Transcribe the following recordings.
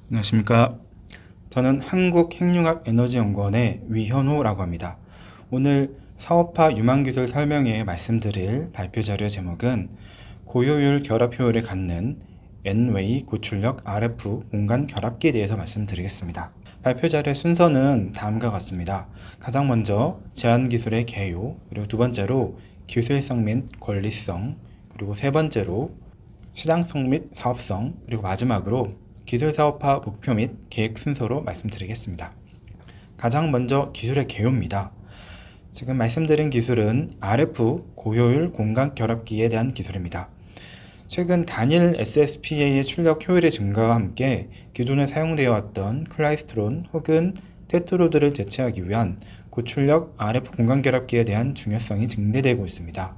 안녕하십니까. 저는 한국핵융합에너지연구원의 위현호라고 합니다. 오늘 사업화 유망기술 설명회에 말씀드릴 발표자료 제목은 고효율 결합 효율을 갖는 N웨이 고출력 RF 공간 결합기에 대해서 말씀드리겠습니다. 발표자료의 순서는 다음과 같습니다. 가장 먼저 제안기술의 개요, 그리고 두 번째로 기술성 및 권리성, 그리고 세 번째로 시장성 및 사업성, 그리고 마지막으로 기술사업화 목표 및 계획 순서로 말씀드리겠습니다. 가장 먼저 기술의 개요입니다. 지금 말씀드린 기술은 RF 고효율 공간 결합기에 대한 기술입니다. 최근 단일 SSPA의 출력 효율의 증가와 함께 기존에 사용되어 왔던 클라이스트론 혹은 테트로드를 대체하기 위한 고출력 RF 공간 결합기에 대한 중요성이 증대되고 있습니다.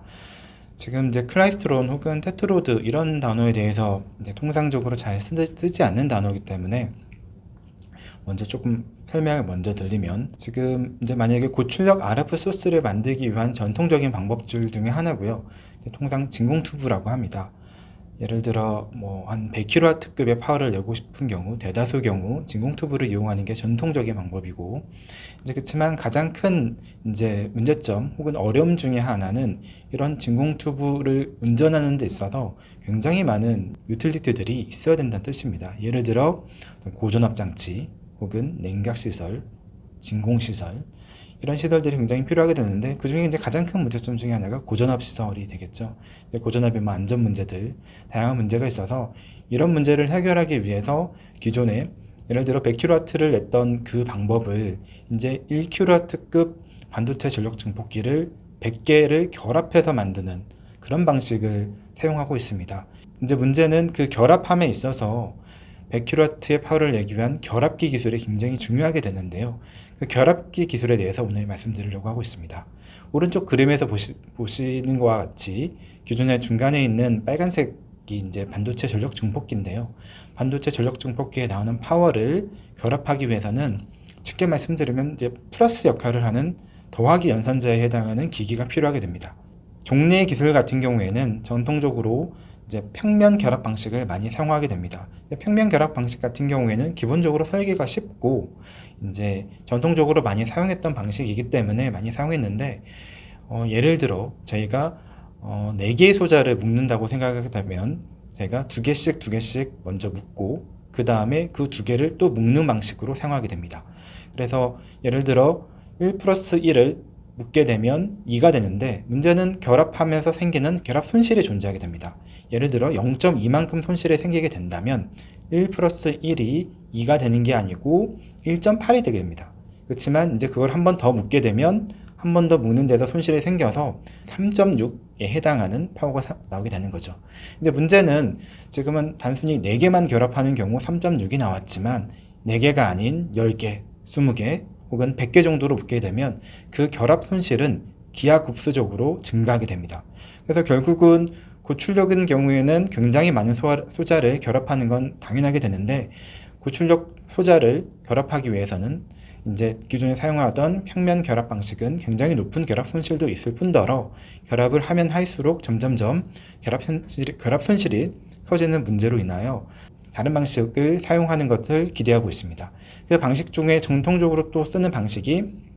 지금 이제 클라이스트론 혹은 테트로드 이런 단어에 대해서 이제 통상적으로 잘 쓰지 않는 단어이기 때문에 먼저 조금 설명을 먼저 드리면, 지금 이제 만약에 고출력 RF 소스를 만들기 위한 전통적인 방법들 중에 하나고요. 통상 진공 튜브라고 합니다. 예를 들어 한 100kW급의 파워를 내고 싶은 경우, 대다수 경우 진공 튜브를 이용하는 게 전통적인 방법이고, 이제 그렇지만 가장 큰 이제 문제점 혹은 어려움 중에 하나는 이런 진공 튜브를 운전하는 데 있어서 굉장히 많은 유틸리티들이 있어야 된다는 뜻입니다. 예를 들어 고전압 장치 혹은 냉각 시설, 진공 시설, 이런 시설들이 굉장히 필요하게 되는데, 그 중에 이제 가장 큰 문제점 중에 하나가 고전압 시설이 되겠죠. 고전압의 안전 문제들, 다양한 문제가 있어서 이런 문제를 해결하기 위해서 기존에 예를 들어 100kW를 냈던 그 방법을 이제 1kW급 반도체 전력 증폭기를 100개를 결합해서 만드는 그런 방식을 사용하고 있습니다. 이제 문제는 그 결합함에 있어서 100kW의 파워를 내기 위한 결합기 기술이 굉장히 중요하게 되는데요. 그 결합기 기술에 대해서 오늘 말씀드리려고 하고 있습니다. 오른쪽 그림에서 보시는 것과 같이 기존에 중간에 있는 빨간색이 이제 반도체 전력 증폭기인데요. 반도체 전력 증폭기에 나오는 파워를 결합하기 위해서는 쉽게 말씀드리면 이제 플러스 역할을 하는 더하기 연산자에 해당하는 기기가 필요하게 됩니다. 종래 기술 같은 경우에는 전통적으로 이제 평면 결합 방식을 많이 사용하게 됩니다. 평면 결합 방식 같은 경우에는 기본적으로 설계가 쉽고 이제 전통적으로 많이 사용했던 방식이기 때문에 많이 사용했는데, 예를 들어 저희가 4개의 소자를 묶는다고 생각하게 되면 제가 두 개씩 먼저 묶고 그 다음에 그 두 개를 또 묶는 방식으로 사용하게 됩니다. 그래서 예를 들어 1 플러스 1을 묶게 되면 2가 되는데, 문제는 결합하면서 생기는 결합 손실이 존재하게 됩니다. 예를 들어 0.2만큼 손실이 생기게 된다면 1 플러스 1이 2가 되는 게 아니고 1.8이 되게 됩니다. 그렇지만 이제 그걸 한 번 더 묶게 되면 한 번 더 묶는 데서 손실이 생겨서 3.6에 해당하는 파워가 나오게 되는 거죠. 이제 문제는 지금은 단순히 4개만 결합하는 경우 3.6이 나왔지만 4개가 아닌 10개, 20개 혹은 100개 정도로 묶게 되면 그 결합 손실은 기하급수적으로 증가하게 됩니다. 그래서 결국은 고출력인 경우에는 굉장히 많은 소자를 결합하는 건 당연하게 되는데, 고출력 소자를 결합하기 위해서는 이제 기존에 사용하던 평면 결합 방식은 굉장히 높은 결합 손실도 있을 뿐더러 결합을 하면 할수록 점점점 결합 손실이 커지는 문제로 인하여 다른 방식을 사용하는 것을 기대하고 있습니다. 그 방식 중에 정통적으로 또 쓰는 방식이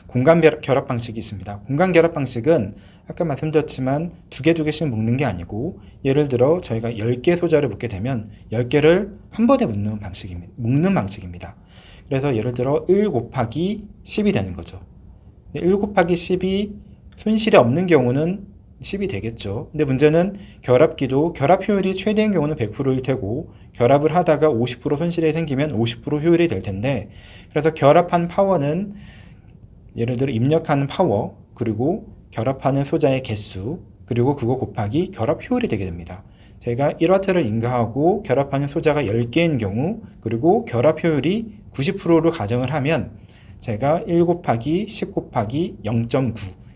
공간 결합 방식이 있습니다. 공간 결합 방식은 아까 말씀드렸지만 두 개씩 묶는 게 아니고, 예를 들어 저희가 10개 소자를 묶게 되면 10개를 한 번에 묶는 방식입니다. 그래서 예를 들어 1 곱하기 10이 되는 거죠. 1 곱하기 10이 손실이 없는 경우는 10이 되겠죠. 근데 문제는 결합기도 결합 효율이 최대인 경우는 100%일 테고, 결합을 하다가 50% 손실이 생기면 50% 효율이 될 텐데, 그래서 결합한 파워는 예를 들어 입력하는 파워, 그리고 결합하는 소자의 개수, 그리고 그거 곱하기 결합 효율이 되게 됩니다. 제가 1W를 인가하고 결합하는 소자가 10개인 경우, 그리고 결합 효율이 90%로 가정을 하면 제가 1 곱하기 10 곱하기 0.9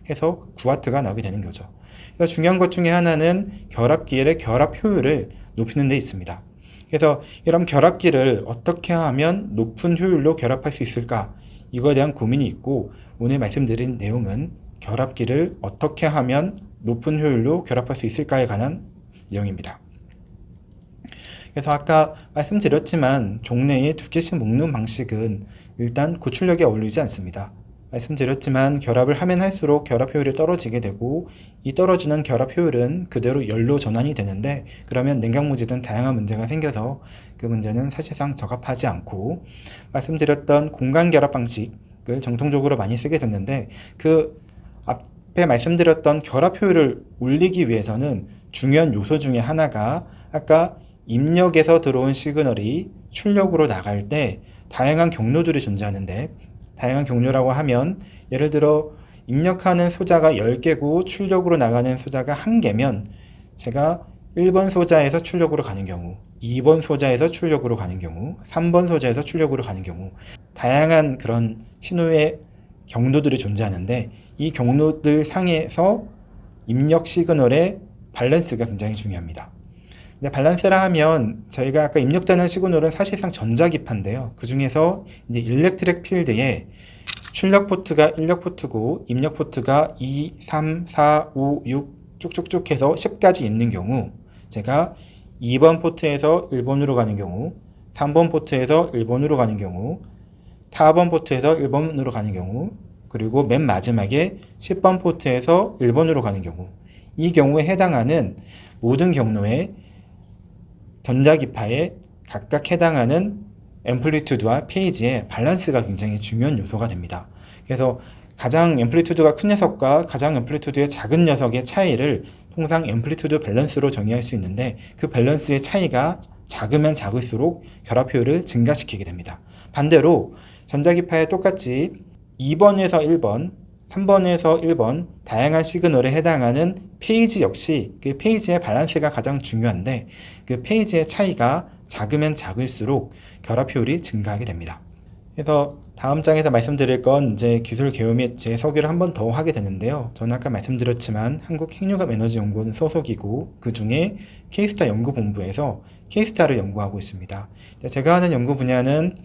해서 9W가 나오게 되는 거죠. 그래서 중요한 것 중에 하나는 결합기의 결합 효율을 높이는 데 있습니다. 그래서 이런 결합기를 어떻게 하면 높은 효율로 결합할 수 있을까? 이거에 대한 고민이 있고, 오늘 말씀드린 내용은 결합기를 어떻게 하면 높은 효율로 결합할 수 있을까에 관한 내용입니다. 그래서 아까 말씀드렸지만 종래에 두 개씩 묶는 방식은 일단 고출력에 어울리지 않습니다. 말씀드렸지만 결합을 하면 할수록 결합 효율이 떨어지게 되고 이 떨어지는 결합 효율은 그대로 열로 전환이 되는데 그러면 냉각무지 등 다양한 문제가 생겨서 그 문제는 사실상 적합하지 않고 말씀드렸던 공간 결합 방식을 정통적으로 많이 쓰게 됐는데 그 앞에 말씀드렸던 결합 효율을 올리기 위해서는 중요한 요소 중에 하나가 아까 입력에서 들어온 시그널이 출력으로 나갈 때 다양한 경로들이 존재하는데 다양한 경로라고 하면 예를 들어 입력하는 소자가 10개고 출력으로 나가는 소자가 1개면 제가 1번 소자에서 출력으로 가는 경우 2번 소자에서 출력으로 가는 경우 3번 소자에서 출력으로 가는 경우 다양한 그런 신호의 경로들이 존재하는데 이 경로들 상에서 입력 시그널의 밸런스가 굉장히 중요합니다. 근데 밸런스라 하면 저희가 아까 입력되는 시그널은 사실상 전자기파인데요. 그 중에서 이제 일렉트릭 필드에 출력 포트가 인력 포트고 입력 포트가 2, 3, 4, 5, 6 쭉쭉쭉 해서 10까지 있는 경우 제가 2번 포트에서 1번으로 가는 경우 3번 포트에서 1번으로 가는 경우 4번 포트에서 1번으로 가는 경우 그리고 맨 마지막에 10번 포트에서 1번으로 가는 경우 이 경우에 해당하는 모든 경로에 전자기파에 각각 해당하는 앰플리튜드와 페이지의 밸런스가 굉장히 중요한 요소가 됩니다. 그래서 가장 앰플리튜드가 큰 녀석과 가장 앰플리튜드의 작은 녀석의 차이를 통상 앰플리튜드 밸런스로 정의할 수 있는데 그 밸런스의 차이가 작으면 작을수록 결합 효율을 증가시키게 됩니다. 반대로 전자기파에 똑같이 2번에서 1번, 3번에서 1번 다양한 시그널에 해당하는 페이지 역시 그 페이지의 밸런스가 가장 중요한데 그 페이지의 차이가 작으면 작을수록 결합 효율이 증가하게 됩니다. 그래서 다음 장에서 말씀드릴 건 이제 기술 개요 및 제 서기를 한 번 더 하게 되는데요. 저는 아까 말씀드렸지만 한국핵융합에너지연구원 소속이고 그 중에 K스타 연구본부에서 K스타를 연구하고 있습니다. 제가 하는 연구 분야는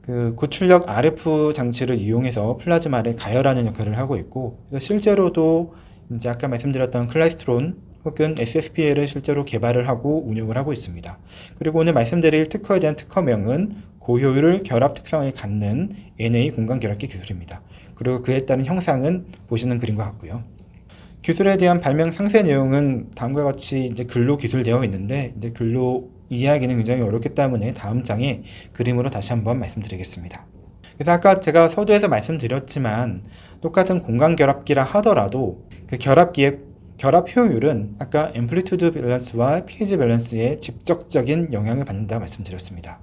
그 고출력 RF 장치를 이용해서 플라즈마를 가열하는 역할을 하고 있고 그래서 실제로도 이제 아까 말씀드렸던 클라이스트론 혹은 SSPL을 실제로 개발을 하고 운영을 하고 있습니다. 그리고 오늘 말씀드릴 특허에 대한 특허명은 고효율 결합 특성을 갖는 NA 공간 결합기 기술입니다. 그리고 그에 따른 형상은 보시는 그림과 같고요. 기술에 대한 발명 상세 내용은 다음과 같이 이제 글로 기술되어 있는데 이제 글로 이해하기는 굉장히 어렵기 때문에 다음 장에 그림으로 다시 한번 말씀드리겠습니다. 그래서 아까 제가 서두에서 말씀드렸지만 똑같은 공간 결합기라 하더라도 그 결합기의 결합 효율은 아까 앰플리튜드 밸런스와 페이지 밸런스에 직접적인 영향을 받는다 말씀드렸습니다.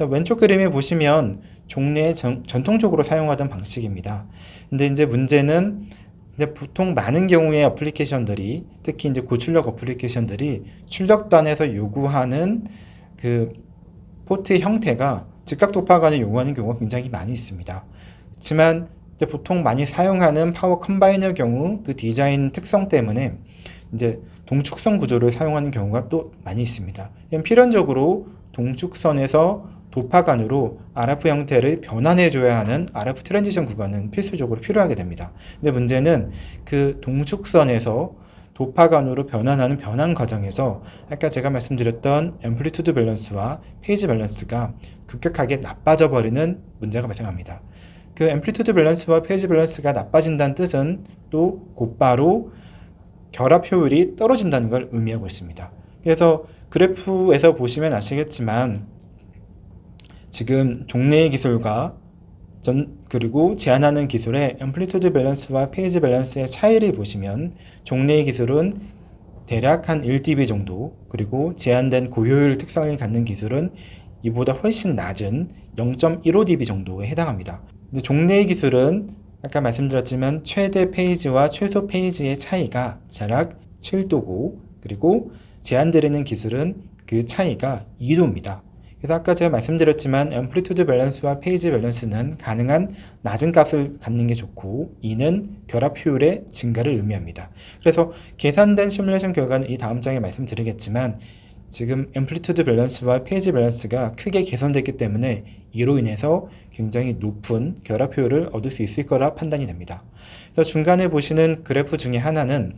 왼쪽 그림에 보시면 종래에 전통적으로 사용하던 방식입니다. 근데 이제 문제는 이제 보통 많은 경우의 어플리케이션들이 특히 이제 고출력 어플리케이션들이 출력단에서 요구하는 그 포트의 형태가 즉각 도파간을 요구하는 경우가 굉장히 많이 있습니다. 그렇지만 이제 보통 많이 사용하는 파워 컴바이너 경우 그 디자인 특성 때문에 이제 동축선 구조를 사용하는 경우가 또 많이 있습니다. 필연적으로 동축선에서 도파간으로 RF 형태를 변환해줘야 하는 RF 트랜지션 구간은 필수적으로 필요하게 됩니다. 근데 문제는 그 동축선에서 도파간으로 변환하는 변환 과정에서 아까 제가 말씀드렸던 앰플리튜드 밸런스와 페이지 밸런스가 급격하게 나빠져 버리는 문제가 발생합니다. 그 앰플리튜드 밸런스와 페이지 밸런스가 나빠진다는 뜻은 또 곧바로 결합 효율이 떨어진다는 걸 의미하고 있습니다. 그래서 그래프에서 보시면 아시겠지만 지금 종래의 기술과 그리고 제한하는 기술의 앰플리튜드 밸런스와 페이지 밸런스의 차이를 보시면 종래의 기술은 대략 한 1dB 정도 그리고 제한된 고효율 특성을 갖는 기술은 이보다 훨씬 낮은 0.15dB 정도에 해당합니다. 근데 종래의 기술은 아까 말씀드렸지만 최대 페이지와 최소 페이지의 차이가 대략 7도고 그리고 제한되는 기술은 그 차이가 2도입니다. 그래서 아까 제가 말씀드렸지만 앰플리튜드 밸런스와 페이지 밸런스는 가능한 낮은 값을 갖는 게 좋고 이는 결합 효율의 증가를 의미합니다. 그래서 계산된 시뮬레이션 결과는 이 다음 장에 말씀드리겠지만 지금 앰플리튜드 밸런스와 페이지 밸런스가 크게 개선됐기 때문에 이로 인해서 굉장히 높은 결합 효율을 얻을 수 있을 거라 판단이 됩니다. 그래서 중간에 보시는 그래프 중에 하나는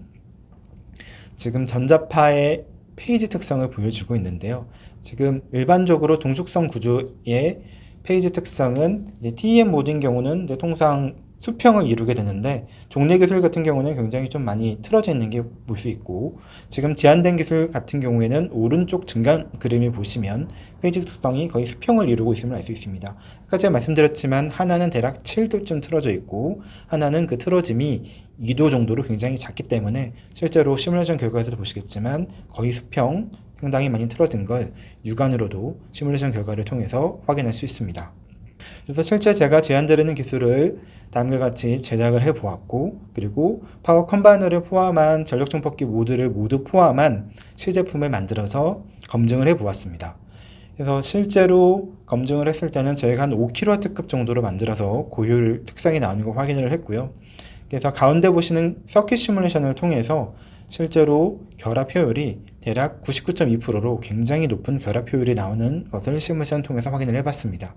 지금 전자파의 페이지 특성을 보여주고 있는데요. 지금 일반적으로 동축성 구조의 페이지 특성은 이제 TEM 모드인 경우는 이제 통상 수평을 이루게 되는데, 종래 기술 같은 경우는 굉장히 좀 많이 틀어져 있는 게 볼 수 있고, 지금 제한된 기술 같은 경우에는 오른쪽 중간 그림을 보시면 페이지 특성이 거의 수평을 이루고 있음을 알 수 있습니다. 아까 제가 말씀드렸지만 하나는 대략 7도쯤 틀어져 있고, 하나는 그 틀어짐이 2도 정도로 굉장히 작기 때문에 실제로 시뮬레이션 결과에서도 보시겠지만 거의 수평, 상당히 많이 틀어진 걸 육안으로도 시뮬레이션 결과를 통해서 확인할 수 있습니다. 그래서 실제 제가 제안드리는 기술을 다음과 같이 제작을 해 보았고, 그리고 파워 컴바이너를 포함한 전력 증폭기 모드를 모두 포함한 시제품을 만들어서 검증을 해 보았습니다. 그래서 실제로 검증을 했을 때는 저희가 한 5kW급 정도로 만들어서 고효율 특성이 나오는 걸 확인을 했고요. 그래서 가운데 보시는 서킷 시뮬레이션을 통해서 실제로 결합 효율이 대략 99.2%로 굉장히 높은 결합 효율이 나오는 것을 시뮬레이션 통해서 확인을 해봤습니다.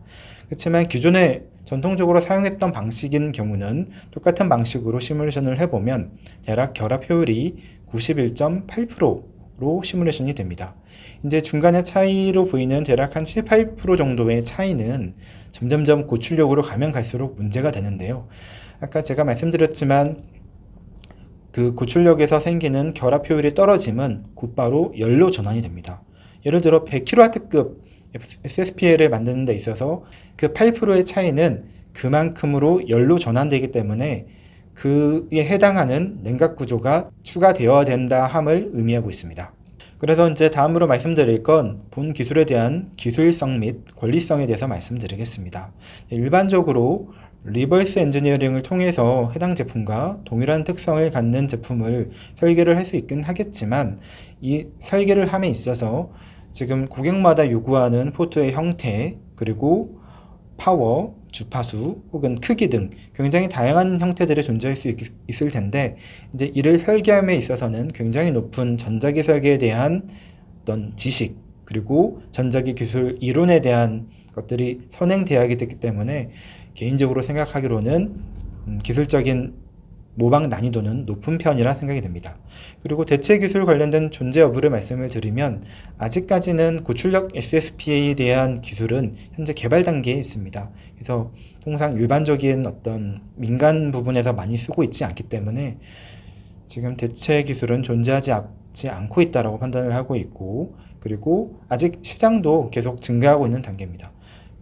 그렇지만 기존에 전통적으로 사용했던 방식인 경우는 똑같은 방식으로 시뮬레이션을 해보면 대략 결합 효율이 91.8%로 시뮬레이션이 됩니다. 이제 중간의 차이로 보이는 대략 한 7, 8% 정도의 차이는 점점점 고출력으로 가면 갈수록 문제가 되는데요. 아까 제가 말씀드렸지만 그 고출력에서 생기는 결합 효율이 떨어짐은 곧바로 열로 전환이 됩니다. 예를 들어 100kW급 SSPL을 만드는 데 있어서 그 8%의 차이는 그만큼으로 열로 전환되기 때문에 그에 해당하는 냉각 구조가 추가되어야 된다 함을 의미하고 있습니다. 그래서 이제 다음으로 말씀드릴 건 본 기술에 대한 기술성 및 권리성에 대해서 말씀드리겠습니다. 일반적으로 리버스 엔지니어링을 통해서 해당 제품과 동일한 특성을 갖는 제품을 설계를 할 수 있긴 하겠지만, 이 설계를 함에 있어서 지금 고객마다 요구하는 포트의 형태, 그리고 파워, 주파수 혹은 크기 등 굉장히 다양한 형태들이 존재할 수 있을 텐데, 이제 이를 설계함에 있어서는 굉장히 높은 전자기 설계에 대한 어떤 지식, 그리고 전자기 기술 이론에 대한 것들이 선행되어야 되기 때문에 개인적으로 생각하기로는 기술적인 모방 난이도는 높은 편이라 생각이 됩니다. 그리고 대체 기술 관련된 존재 여부를 말씀을 드리면, 아직까지는 고출력 SSPA에 대한 기술은 현재 개발 단계에 있습니다. 그래서 통상 일반적인 어떤 민간 부분에서 많이 쓰고 있지 않기 때문에 지금 대체 기술은 존재하지 않고 있다고 판단을 하고 있고, 그리고 아직 시장도 계속 증가하고 있는 단계입니다.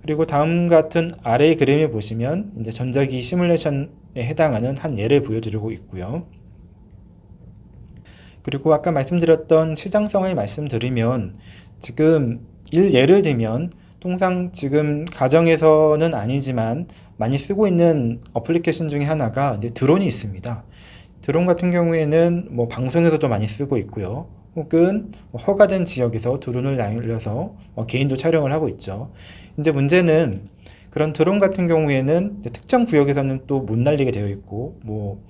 그리고 다음 같은 아래의 그림을 보시면 이제 전자기 시뮬레이션에 해당하는 한 예를 보여드리고 있고요. 그리고 아까 말씀드렸던 시장성을 말씀드리면, 지금 예를 들면 통상 지금 가정에서는 아니지만 많이 쓰고 있는 어플리케이션 중에 하나가 이제 드론이 있습니다. 드론 같은 경우에는 뭐 방송에서도 많이 쓰고 있고요. 혹은 허가된 지역에서 드론을 날려서 개인도 촬영을 하고 있죠. 이제 문제는 그런 드론 같은 경우에는 특정 구역에서는 또 못 날리게 되어 있고, 뭐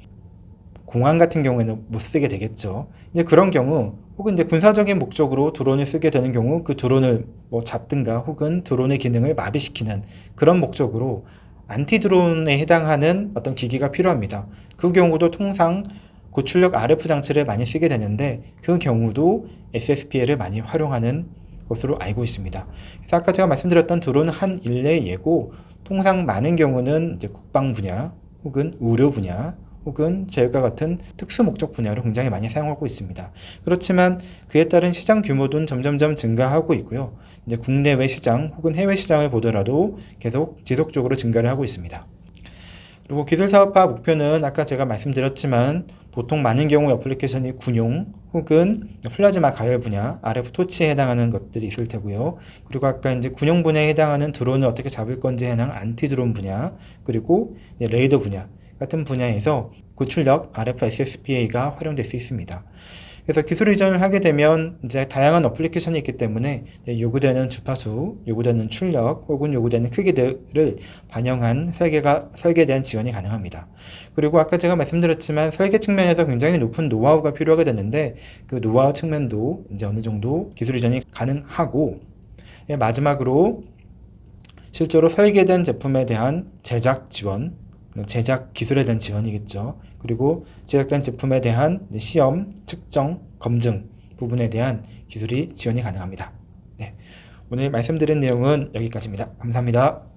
공항 같은 경우에는 못 쓰게 되겠죠. 이제 그런 경우, 혹은 이제 군사적인 목적으로 드론을 쓰게 되는 경우 그 드론을 뭐 잡든가 혹은 드론의 기능을 마비시키는 그런 목적으로 안티 드론에 해당하는 어떤 기기가 필요합니다. 그 경우도 통상 고출력 RF 장치를 많이 쓰게 되는데, 그 경우도 SSPL을 많이 활용하는 것으로 알고 있습니다. 그래서 아까 제가 말씀드렸던 드론은 한 일례의 예고, 통상 많은 경우는 이제 국방 분야 혹은 의료 분야 혹은 저희과 같은 특수 목적 분야로 굉장히 많이 사용하고 있습니다. 그렇지만 그에 따른 시장 규모도 점점점 증가하고 있고요. 이제 국내외 시장 혹은 해외 시장을 보더라도 계속 지속적으로 증가를 하고 있습니다. 그리고 기술 사업화 목표는 아까 제가 말씀드렸지만 보통 많은 경우의 어플리케이션이 군용 혹은 플라즈마 가열 분야, RF 토치에 해당하는 것들이 있을 테고요. 그리고 아까 이제 군용 분야에 해당하는 드론을 어떻게 잡을 건지에 해당 안티 드론 분야, 그리고 레이더 분야 같은 분야에서 고출력 RF SSPA가 활용될 수 있습니다. 그래서 기술 이전을 하게 되면 이제 다양한 어플리케이션이 있기 때문에 요구되는 주파수, 요구되는 출력 혹은 요구되는 크기들을 반영한 설계에 대한 지원이 가능합니다. 그리고 아까 제가 말씀드렸지만 설계 측면에서 굉장히 높은 노하우가 필요하게 되는데, 그 노하우 측면도 이제 어느 정도 기술 이전이 가능하고, 마지막으로 실제로 설계된 제품에 대한 제작 지원, 제작 기술에 대한 지원이겠죠. 그리고 제작된 제품에 대한 시험, 측정, 검증 부분에 대한 기술이 지원이 가능합니다. 네, 오늘 말씀드린 내용은 여기까지입니다. 감사합니다.